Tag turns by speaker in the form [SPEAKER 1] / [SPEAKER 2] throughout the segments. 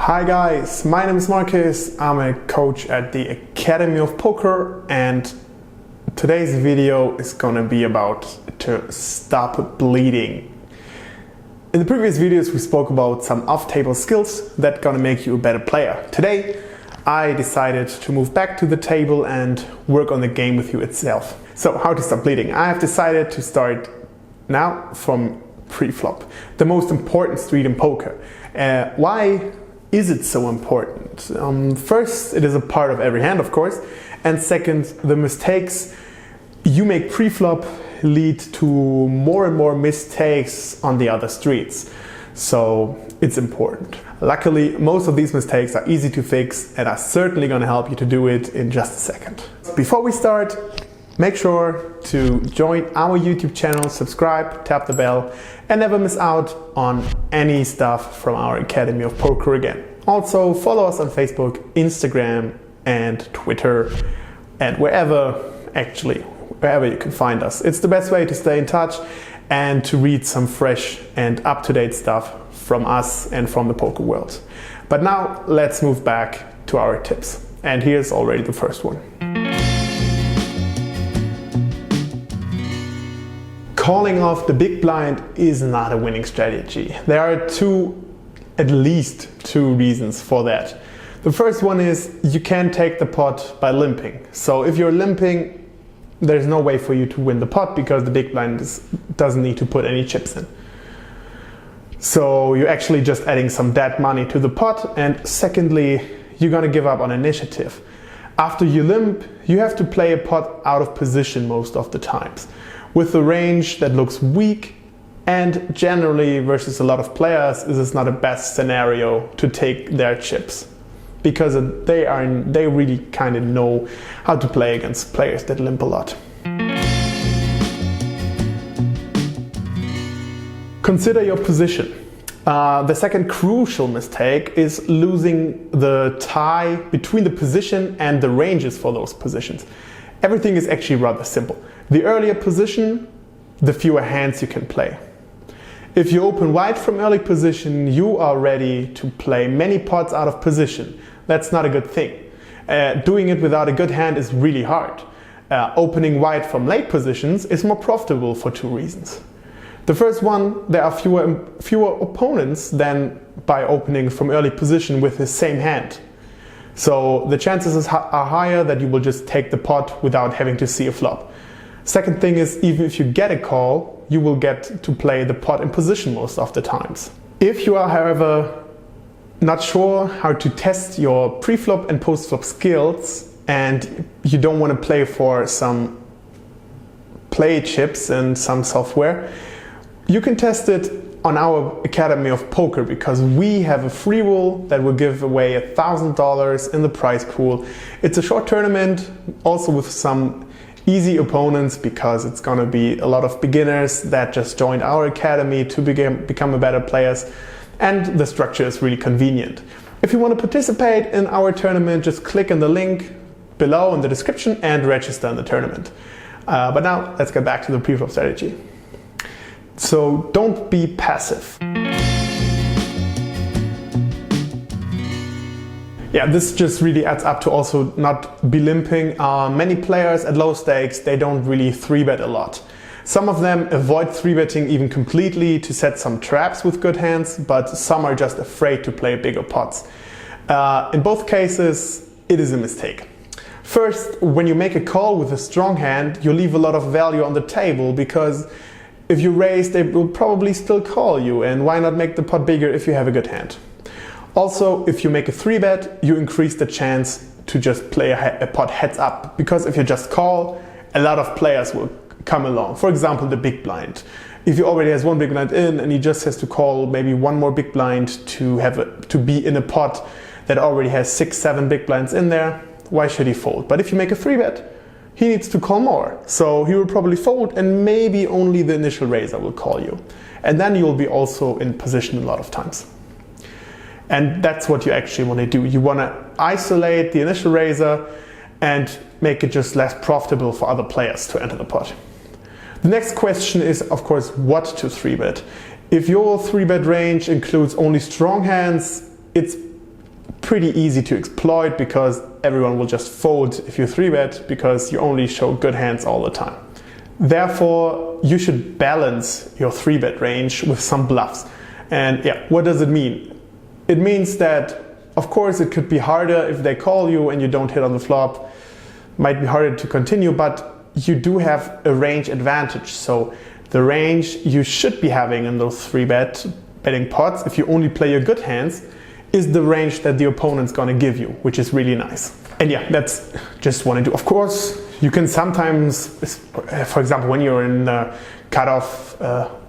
[SPEAKER 1] Hi guys, my name is Markus. I'm a coach at the Academy of Poker, and today's video is gonna be about to stop bleeding. In the previous videos we spoke about some off-table skills that gonna make you a better player. Today I decided to move back to the table and work on the game with you itself. So how to stop bleeding? I have decided to start now from preflop, the most important street in poker. Why is it so important? First, it is a part of every hand, of course, and second, the mistakes you make preflop lead to more and more mistakes on the other streets. So it's important. Luckily, most of these mistakes are easy to fix and are certainly going to help you to do it in just a second. Before we start, make sure to join our YouTube channel, subscribe, tap the bell, and never miss out on any stuff from our Academy of Poker again. Also, follow us on Facebook, Instagram, and Twitter, and wherever you can find us. It's the best way to stay in touch and to read some fresh and up-to-date stuff from us and from the poker world. But now let's move back to our tips. And here's already the first one. Calling off the big blind is not a winning strategy. There are at least two reasons for that. The first one is you can take the pot by limping. So if you're limping, there's no way for you to win the pot because the big blind doesn't need to put any chips in. So you're actually just adding some dead money to the pot. And secondly, you're gonna give up on initiative. After you limp, you have to play a pot out of position most of the times, with a range that looks weak, and generally versus a lot of players, this is not a best scenario to take their chips, because they really kind of know how to play against players that limp a lot. Consider your position. The second crucial mistake is losing the tie between the position and the ranges for those positions. Everything is actually rather simple. The earlier position, the fewer hands you can play. If you open wide from early position, you are ready to play many pots out of position. That's not a good thing. Doing it without a good hand is really hard. Opening wide from late positions is more profitable for two reasons. The first one, there are fewer opponents than by opening from early position with the same hand. So the chances are higher that you will just take the pot without having to see a flop. Second thing is, even if you get a call, you will get to play the pot in position most of the times. If you are, however, not sure how to test your preflop and postflop skills, and you don't want to play for some play chips and some software, you can test it on our Academy of Poker, because we have a free roll that will give away $1,000 in the prize pool. It's a short tournament, also with some easy opponents, because it's gonna be a lot of beginners that just joined our academy to become a better players, and the structure is really convenient. If you want to participate in our tournament, just click on the link below in the description and register in the tournament. But now let's get back to the preflop strategy. So don't be passive. Yeah, this just really adds up to also not be limping. Many players at low stakes, they don't really 3-bet a lot. Some of them avoid 3-betting even completely to set some traps with good hands, but some are just afraid to play bigger pots. In both cases, it is a mistake. First, when you make a call with a strong hand, you leave a lot of value on the table, because if you raise, they will probably still call you, and why not make the pot bigger if you have a good hand? Also, if you make a 3-bet, you increase the chance to just play a pot heads up, because if you just call, a lot of players will come along. For example, the big blind. If he already has one big blind in and he just has to call maybe one more big blind to be in a pot that already has 6-7 big blinds in there, why should he fold? But if you make a 3-bet, he needs to call more. So he will probably fold, and maybe only the initial raiser will call you. And then you'll be also in position a lot of times. And that's what you actually want to do. You want to isolate the initial raiser and make it just less profitable for other players to enter the pot. The next question is, of course, what to 3-bet. If your 3-bet range includes only strong hands, it's pretty easy to exploit because everyone will just fold if you 3-bet because you only show good hands all the time. Therefore, you should balance your 3-bet range with some bluffs. And yeah, what does it mean? It means that, of course, it could be harder if they call you and you don't hit on the flop. Might be harder to continue, but you do have a range advantage. So the range you should be having in those 3-betting pots, if you only play your good hands, is the range that the opponent's gonna give you, which is really nice. And yeah, that's just what I do. Of course, you can sometimes, for example, when you're in the cutoff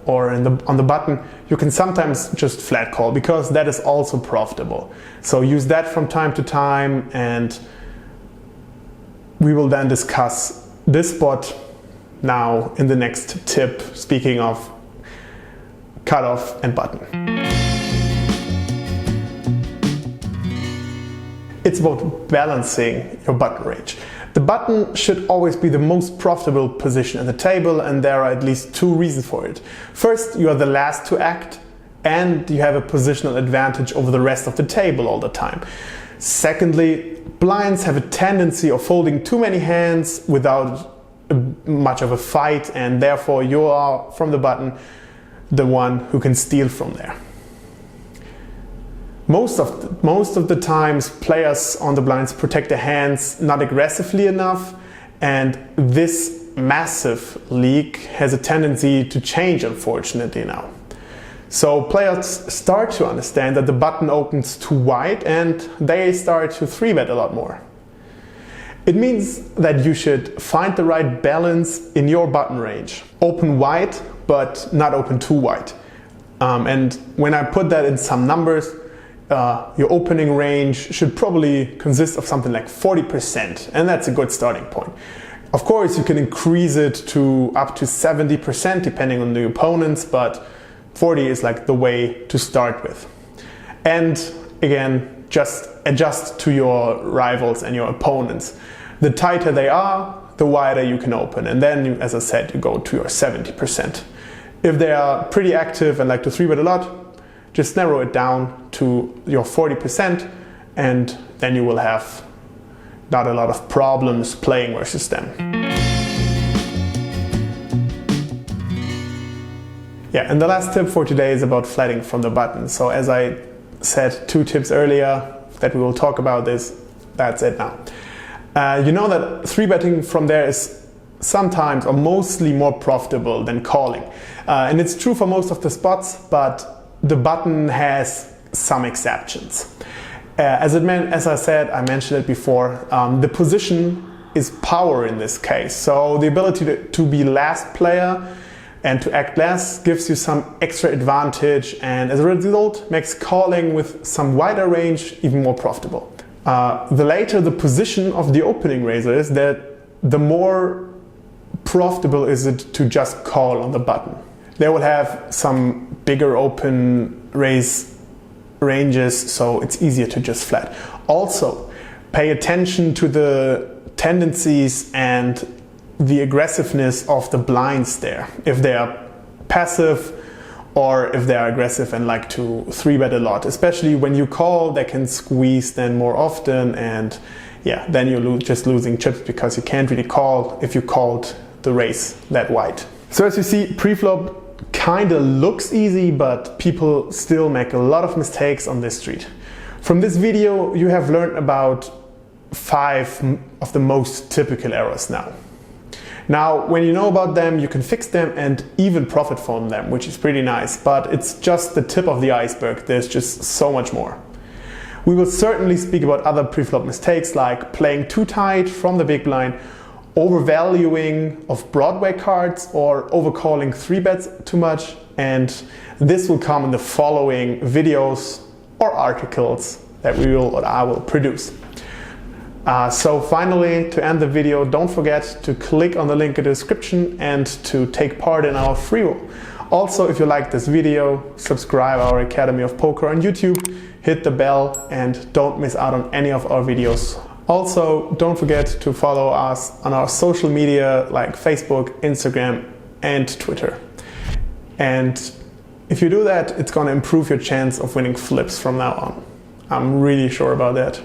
[SPEAKER 1] or on the button, you can sometimes just flat call because that is also profitable. So use that from time to time, and we will then discuss this spot now in the next tip, speaking of cutoff and button. It's about balancing your button range. The button should always be the most profitable position in the table, and there are at least two reasons for it. First, you are the last to act, and you have a positional advantage over the rest of the table all the time. Secondly, blinds have a tendency of folding too many hands without much of a fight, and therefore you are, from the button, the one who can steal from there. Most of the times, players on the blinds protect their hands not aggressively enough, and this massive leak has a tendency to change, unfortunately, now. So players start to understand that the button opens too wide, and they start to 3-bet a lot more. It means that you should find the right balance in your button range. Open wide, but not open too wide. And when I put that in some numbers, your opening range should probably consist of something like 40%, and that's a good starting point. Of course, you can increase it to up to 70% depending on the opponents, but 40 is like the way to start with. And again, just adjust to your rivals and your opponents. The tighter they are, the wider you can open, and then, as I said, you go to your 70%. If they are pretty active and like to 3-bet a lot, just narrow it down to your 40%, and then you will have not a lot of problems playing versus them. Yeah, and the last tip for today is about flatting from the button. So as I said 2 tips earlier that we will talk about this, that's it now. You know that 3-betting from there is sometimes or mostly more profitable than calling. And it's true for most of the spots, but the button has some exceptions. As I said, I mentioned it before, the position is power in this case. So the ability to be last player and to act less gives you some extra advantage, and as a result makes calling with some wider range even more profitable. The later the position of the opening raiser is, that the more profitable is it to just call on the button. They will have some bigger open raise ranges, so it's easier to just flat. Also, pay attention to the tendencies and the aggressiveness of the blinds there. If they are passive or if they are aggressive and like to 3-bet a lot. Especially when you call, they can squeeze then more often, and yeah, then you're just losing chips because you can't really call if you called the raise that wide. So as you see, preflop kinda looks easy, but people still make a lot of mistakes on this street. From this video, you have learned about 5 of the most typical errors now. Now, when you know about them, you can fix them and even profit from them, which is pretty nice, but it's just the tip of the iceberg. There's just so much more. We will certainly speak about other preflop mistakes like playing too tight from the big blind, overvaluing of Broadway cards, or overcalling 3-bets too much, and this will come in the following videos or articles that I will produce. So finally, to end the video, don't forget to click on the link in the description and to take part in our free roll. Also, if you like this video, subscribe our Academy of Poker on YouTube, hit the bell, and don't miss out on any of our videos. Also, don't forget to follow us on our social media like Facebook, Instagram, and Twitter. And if you do that, it's going to improve your chance of winning flips from now on. I'm really sure about that.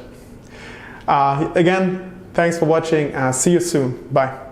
[SPEAKER 1] Again, thanks for watching. See you soon. Bye.